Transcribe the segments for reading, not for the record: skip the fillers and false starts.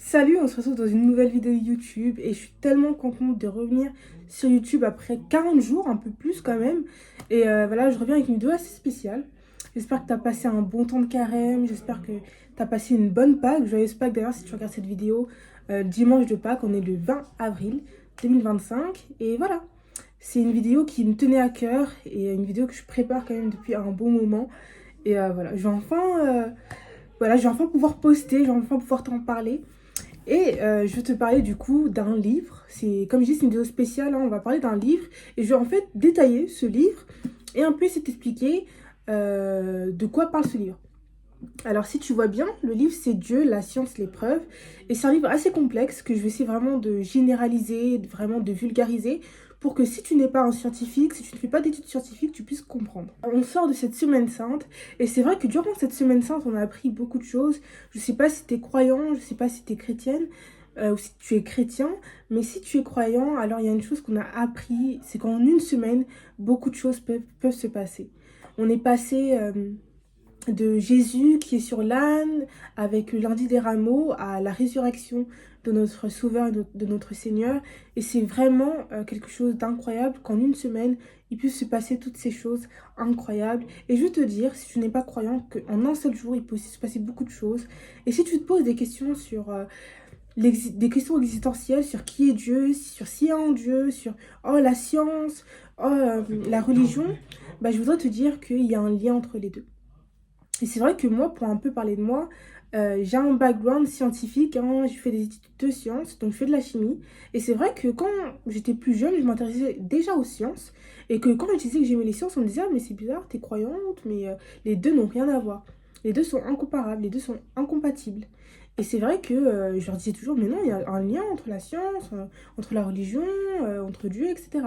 Salut, on se retrouve dans une nouvelle vidéo YouTube et je suis tellement contente de revenir sur YouTube après 40 jours, un peu plus quand même. Et voilà, je reviens avec une vidéo assez spéciale. J'espère que tu as passé un bon temps de carême, j'espère que tu as passé une bonne Pâques. Joyeuse Pâques d'ailleurs si tu regardes cette vidéo dimanche de Pâques, on est le 20 avril 2025. Et voilà, c'est une vidéo qui me tenait à cœur et une vidéo que je prépare quand même depuis un bon moment. Et voilà, je vais enfin pouvoir poster, je vais enfin pouvoir t'en parler. Et je vais te parler du coup d'un livre. C'est, comme je dis, c'est une vidéo spéciale, hein, on va parler d'un livre. Et je vais en fait détailler ce livre et un peu essayer de t'expliquer de quoi parle ce livre. Alors si tu vois bien, le livre c'est Dieu, la science, l'épreuve. Et c'est un livre assez complexe que je vais essayer vraiment de généraliser, vraiment de vulgariser, pour que si tu n'es pas un scientifique, si tu ne fais pas d'études scientifiques, tu puisses comprendre. On sort de cette semaine sainte, et c'est vrai que durant cette semaine sainte, on a appris beaucoup de choses. Je ne sais pas si tu es croyant, je ne sais pas si tu es chrétienne, ou si tu es chrétien, mais si tu es croyant, alors il y a une chose qu'on a appris, c'est qu'en une semaine, beaucoup de choses peuvent se passer. On est passé de Jésus qui est sur l'âne avec le lundi des rameaux à la résurrection de notre Sauveur et de notre Seigneur. Et c'est vraiment quelque chose d'incroyable qu'en une semaine, il puisse se passer toutes ces choses incroyables. Et je veux te dire, si tu n'es pas croyant, qu'en un seul jour, il peut aussi se passer beaucoup de choses. Et si tu te poses des questions sur des questions existentielles, sur qui est Dieu, sur s'il y a un Dieu, sur oh, la science, oh, la religion, bah, je voudrais te dire qu'il y a un lien entre les deux. Et c'est vrai que moi, pour un peu parler de moi, j'ai un background scientifique, hein, j'ai fait des études de sciences, donc je fais de la chimie. Et c'est vrai que quand j'étais plus jeune, je m'intéressais déjà aux sciences. Et que quand je disais que j'aimais les sciences, on me disait: ah, mais c'est bizarre, t'es croyante, mais les deux n'ont rien à voir. Les deux sont incomparables, les deux sont incompatibles. Et c'est vrai que je leur disais toujours: mais non, il y a un lien entre la science, entre la religion, entre Dieu, etc.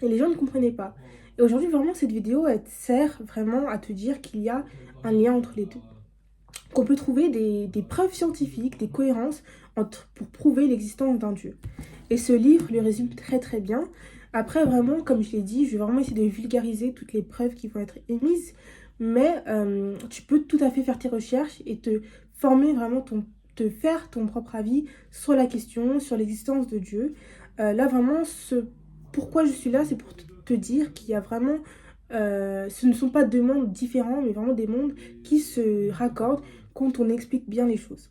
Et les gens ne comprenaient pas. Et aujourd'hui, vraiment, cette vidéo, elle sert vraiment à te dire qu'il y a un lien entre les deux. Qu'on peut trouver des preuves scientifiques, des cohérences pour prouver l'existence d'un Dieu. Et ce livre le résume très très bien. Après, vraiment, comme je l'ai dit, je vais vraiment essayer de vulgariser toutes les preuves qui vont être émises. Mais tu peux tout à fait faire tes recherches et te former vraiment te faire ton propre avis sur la question, sur l'existence de Dieu. Là, vraiment, pourquoi je suis là, c'est pour te dire qu'il y a vraiment... ce ne sont pas deux mondes différents, mais vraiment des mondes qui se raccordent quand on explique bien les choses.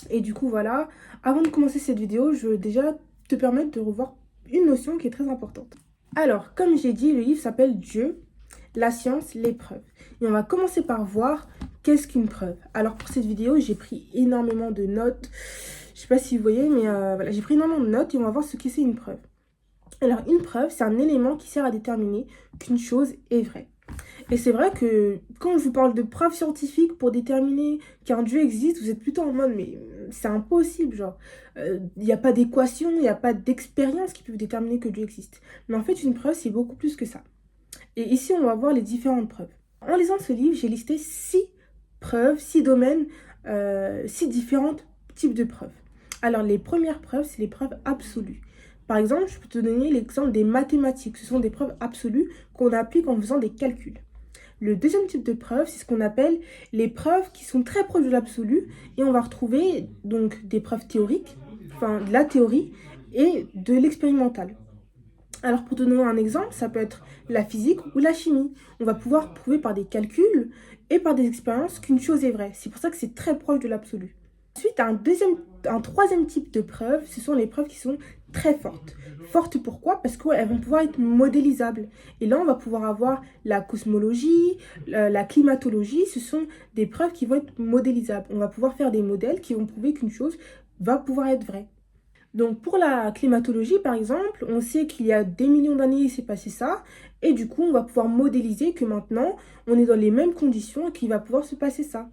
Et du coup, voilà, avant de commencer cette vidéo, je veux déjà te permettre de revoir une notion qui est très importante. Alors, comme j'ai dit, le livre s'appelle Dieu, la science, l'épreuve. Et on va commencer par voir qu'est-ce qu'une preuve. Alors, pour cette vidéo, j'ai pris énormément de notes. Je sais pas si vous voyez, mais voilà, j'ai pris énormément de notes et on va voir ce que c'est une preuve. Alors, une preuve, c'est un élément qui sert à déterminer qu'une chose est vraie. Et c'est vrai que quand je vous parle de preuves scientifiques pour déterminer qu'un Dieu existe, vous êtes plutôt en mode, mais c'est impossible, genre. Il n'y a pas d'équation, il n'y a pas d'expérience qui peut déterminer que Dieu existe. Mais en fait, une preuve, c'est beaucoup plus que ça. Et ici, on va voir les différentes preuves. En lisant ce livre, j'ai listé 6 preuves, 6 domaines, 6 différents types de preuves. Alors, les premières preuves, c'est les preuves absolues. Par exemple, je peux te donner l'exemple des mathématiques. Ce sont des preuves absolues qu'on applique en faisant des calculs. Le deuxième type de preuve, c'est ce qu'on appelle les preuves qui sont très proches de l'absolu. Et on va retrouver donc des preuves théoriques, enfin de la théorie et de l'expérimental. Alors pour te donner un exemple, ça peut être la physique ou la chimie. On va pouvoir prouver par des calculs et par des expériences qu'une chose est vraie. C'est pour ça que c'est très proche de l'absolu. Ensuite, un troisième type de preuves, ce sont les preuves qui sont très fortes. Fortes pourquoi? Parce qu'elles vont pouvoir être modélisables. Et là, on va pouvoir avoir la cosmologie, la climatologie. Ce sont des preuves qui vont être modélisables. On va pouvoir faire des modèles qui vont prouver qu'une chose va pouvoir être vraie. Donc pour la climatologie, par exemple, on sait qu'il y a des millions d'années, il s'est passé ça. Et du coup, on va pouvoir modéliser que maintenant, on est dans les mêmes conditions et qu'il va pouvoir se passer ça.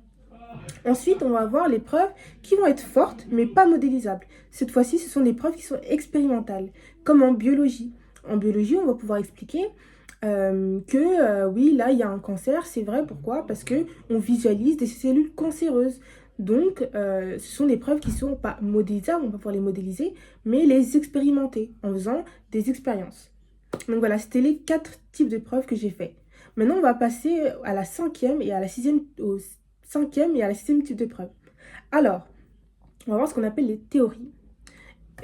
Ensuite, on va avoir les preuves qui vont être fortes, mais pas modélisables. Cette fois-ci, ce sont des preuves qui sont expérimentales, comme en biologie. En biologie, on va pouvoir expliquer oui, là, il y a un cancer. C'est vrai, pourquoi? Parce qu'on visualise des cellules cancéreuses. Donc, ce sont des preuves qui ne sont pas modélisables, on va pouvoir les modéliser, mais les expérimenter en faisant des expériences. Donc voilà, c'était les 4 types de preuves que j'ai fait. Maintenant, on va passer à la cinquième et à la sixième, au cinquième et à la sixième type de preuve. Alors, on va voir ce qu'on appelle les théories.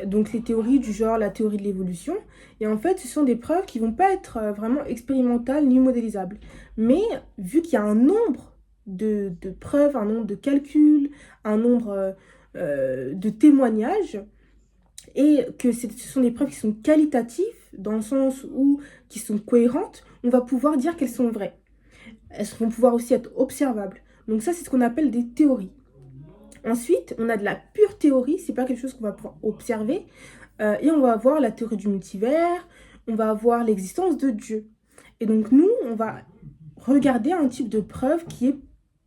Donc les théories du genre la théorie de l'évolution. Et en fait, ce sont des preuves qui ne vont pas être vraiment expérimentales ni modélisables. Mais vu qu'il y a un nombre de preuves, un nombre de calculs, un nombre de témoignages, et que ce sont des preuves qui sont qualitatives, dans le sens où qui sont cohérentes, on va pouvoir dire qu'elles sont vraies. Elles vont pouvoir aussi être observables. Donc ça, c'est ce qu'on appelle des théories. Ensuite, on a de la pure théorie, c'est pas quelque chose qu'on va pouvoir observer. Et on va avoir la théorie du multivers, on va avoir l'existence de Dieu. Et donc nous, on va regarder un type de preuve qui est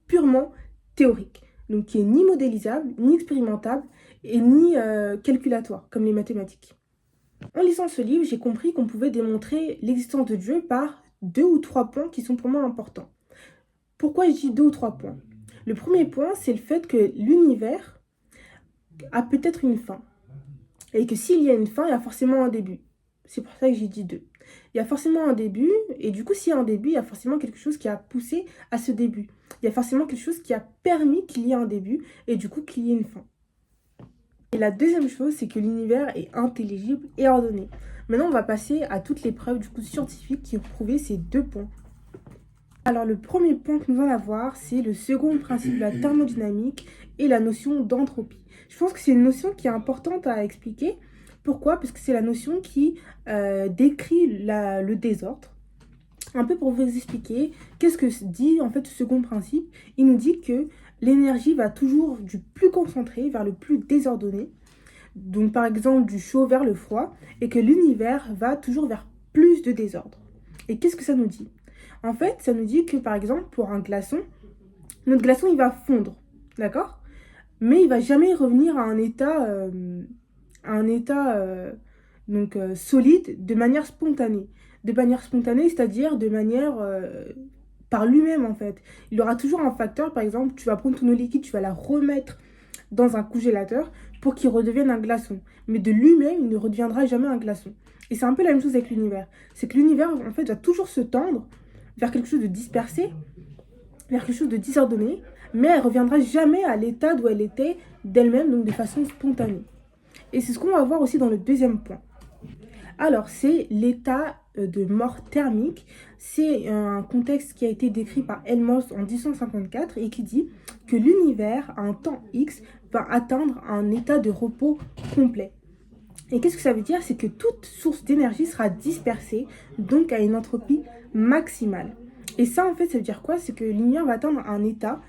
purement théorique. Donc qui est ni modélisable, ni expérimentable, et ni calculatoire, comme les mathématiques. En lisant ce livre, j'ai compris qu'on pouvait démontrer l'existence de Dieu par 2 ou 3 points qui sont pour moi importants. Pourquoi je dis 2 ou 3 points? Le premier point, c'est le fait que l'univers a peut-être une fin. Et que s'il y a une fin, il y a forcément un début. C'est pour ça que j'ai dit 2. Il y a forcément un début, et du coup, s'il y a un début, il y a forcément quelque chose qui a poussé à ce début. Il y a forcément quelque chose qui a permis qu'il y ait un début, et du coup, qu'il y ait une fin. Et la deuxième chose, c'est que l'univers est intelligible et ordonné. Maintenant, on va passer à toutes les preuves du coup scientifiques qui ont prouvé ces 2 points. Alors, le premier point que nous allons avoir, c'est le second principe de la thermodynamique et la notion d'entropie. Je pense que c'est une notion qui est importante à expliquer. Pourquoi? Parce que c'est la notion qui décrit le désordre. Un peu pour vous expliquer, qu'est-ce que dit en fait ce second principe? Il nous dit que l'énergie va toujours du plus concentré vers le plus désordonné. Donc par exemple du chaud vers le froid. Et que l'univers va toujours vers plus de désordre. Et qu'est-ce que ça nous dit? En fait, ça nous dit que par exemple pour un glaçon, notre glaçon il va fondre. D'accord? Mais il va jamais revenir à un état solide de manière spontanée. De manière spontanée, c'est-à-dire de manière par lui-même en fait. Il aura toujours un facteur, par exemple, tu vas prendre ton eau liquide, tu vas la remettre dans un congélateur pour qu'il redevienne un glaçon. Mais de lui-même, il ne redeviendra jamais un glaçon. Et c'est un peu la même chose avec l'univers. C'est que l'univers, en fait, va toujours se tendre vers quelque chose de dispersé, vers quelque chose de désordonné, mais elle reviendra jamais à l'état d'où elle était d'elle-même, donc de façon spontanée. Et c'est ce qu'on va voir aussi dans le deuxième point. Alors, c'est l'état de mort thermique. C'est un contexte qui a été décrit par Helmholtz en 1854 et qui dit que l'univers, à un temps X, va atteindre un état de repos complet. Et qu'est-ce que ça veut dire? C'est que toute source d'énergie sera dispersée, donc à une entropie maximale. Et ça, en fait, ça veut dire quoi? C'est que l'univers va atteindre un état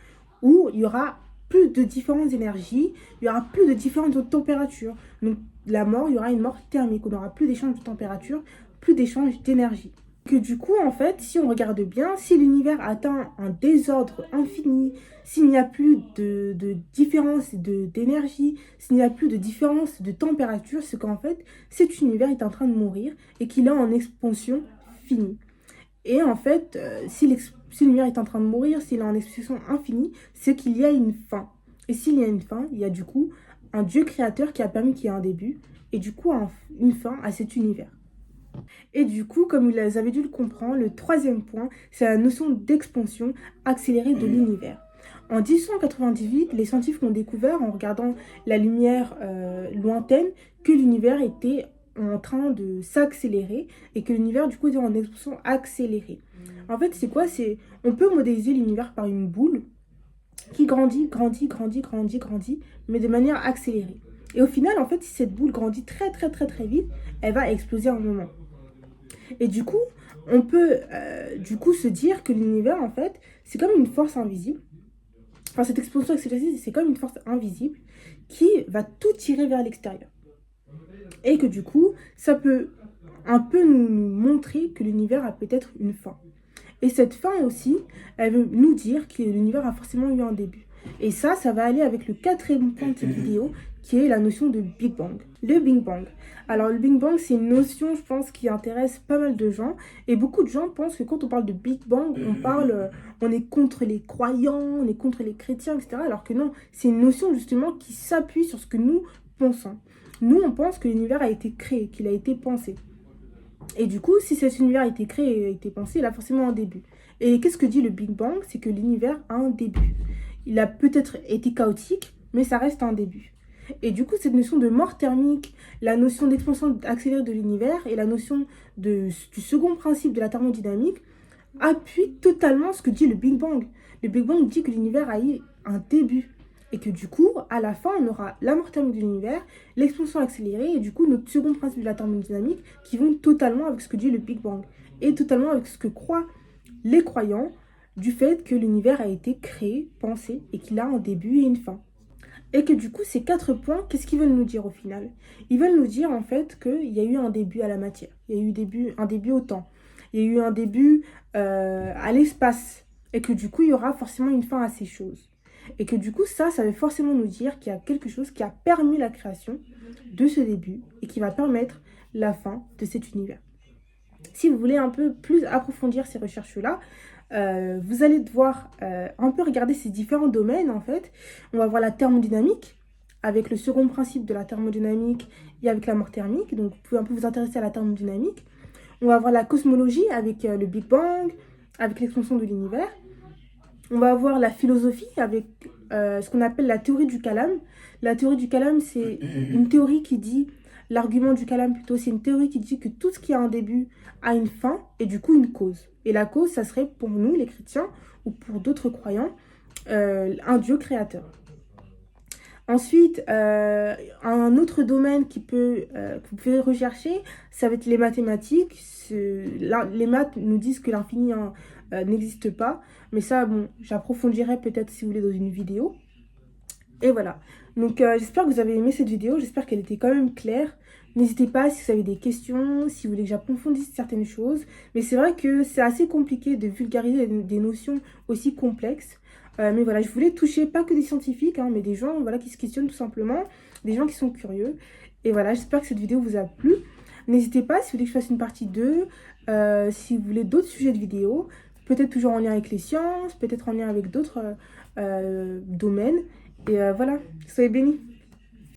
où il y aura plus de différentes énergies, il y aura plus de différentes températures. Donc, la mort, il y aura une mort thermique. On n'aura plus d'échange de température, plus d'échange d'énergie. Que du coup, en fait, si on regarde bien, si l'univers atteint un désordre infini, s'il n'y a plus de différence d'énergie, s'il n'y a plus de différence de température, c'est qu'en fait, cet univers est en train de mourir et qu'il est en expansion finie. Et en fait, si l'univers est en train de mourir, s'il est en expansion infinie, c'est qu'il y a une fin. Et s'il y a une fin, il y a du coup un Dieu créateur qui a permis qu'il y ait un début, et du coup une fin à cet univers. Et du coup, comme vous avez dû le comprendre, le troisième point, c'est la notion d'expansion accélérée de l'univers. En 1898, les scientifiques ont découvert, en regardant la lumière lointaine, que l'univers était en train de s'accélérer et que l'univers, du coup, était en expansion accélérée. En fait, c'est quoi? On peut modéliser l'univers par une boule qui grandit, mais de manière accélérée. Et au final, en fait, si cette boule grandit très, très, très, très vite, elle va exploser à un moment. Et du coup, on peut se dire que l'univers, en fait, c'est comme une force invisible. Enfin, cette explosion accélérée, c'est comme une force invisible qui va tout tirer vers l'extérieur. Et que du coup, ça peut un peu nous montrer que l'univers a peut-être une fin. Et cette fin aussi, elle veut nous dire que l'univers a forcément eu un début. Et ça va aller avec le quatrième point de cette vidéo, qui est la notion de Big Bang. Le Big Bang. Alors le Big Bang, c'est une notion, je pense, qui intéresse pas mal de gens. Et beaucoup de gens pensent que quand on parle de Big Bang, on est contre les croyants, on est contre les chrétiens, etc. Alors que non, c'est une notion justement qui s'appuie sur ce que nous pensons. Nous, on pense que l'univers a été créé, qu'il a été pensé. Et du coup, si cet univers a été créé et a été pensé, il a forcément un début. Et qu'est-ce que dit le Big Bang? C'est que l'univers a un début. Il a peut-être été chaotique, mais ça reste un début. Et du coup, cette notion de mort thermique, la notion d'expansion accélérée de l'univers et la notion du second principe de la thermodynamique appuient totalement ce que dit le Big Bang. Le Big Bang dit que l'univers a eu un début. Et que du coup, à la fin, on aura la mort thermique de l'univers, l'expansion accélérée et du coup, notre second principe de la thermodynamique qui vont totalement avec ce que dit le Big Bang. Et totalement avec ce que croient les croyants du fait que l'univers a été créé, pensé et qu'il a un début et une fin. Et que du coup, ces 4 points, qu'est-ce qu'ils veulent nous dire au final? Ils veulent nous dire en fait qu'il y a eu un début à la matière, il y a eu un début au temps, il y a eu un début à l'espace, et que du coup, il y aura forcément une fin à ces choses. Et que du coup, ça veut forcément nous dire qu'il y a quelque chose qui a permis la création de ce début et qui va permettre la fin de cet univers. Si vous voulez un peu plus approfondir ces recherches-là, vous allez devoir un peu regarder ces différents domaines en fait. On va voir la thermodynamique avec le second principe de la thermodynamique et avec la mort thermique. Donc vous pouvez un peu vous intéresser à la thermodynamique. On va voir la cosmologie avec le Big Bang, avec l'expansion de l'univers. On va avoir la philosophie avec ce qu'on appelle la théorie du calame. La théorie du calame, c'est une théorie qui dit, l'argument du calame plutôt, c'est une théorie qui dit que tout ce qui a un début a une fin et du coup une cause. Et la cause, ça serait pour nous, les chrétiens, ou pour d'autres croyants, un Dieu créateur. Ensuite, un autre domaine que vous pouvez rechercher, ça va être les mathématiques. Les maths nous disent que l'infini n'existe pas. Mais ça, bon, j'approfondirai peut-être si vous voulez dans une vidéo. Et voilà. Donc, j'espère que vous avez aimé cette vidéo. J'espère qu'elle était quand même claire. N'hésitez pas si vous avez des questions, si vous voulez que j'approfondisse certaines choses. Mais c'est vrai que c'est assez compliqué de vulgariser des notions aussi complexes. Mais voilà, je voulais toucher pas que des scientifiques, hein, mais des gens voilà, qui se questionnent tout simplement, des gens qui sont curieux. Et voilà, j'espère que cette vidéo vous a plu. N'hésitez pas si vous voulez que je fasse une partie 2, si vous voulez d'autres sujets de vidéo, peut-être toujours en lien avec les sciences, peut-être en lien avec d'autres domaines. Et voilà, soyez bénis.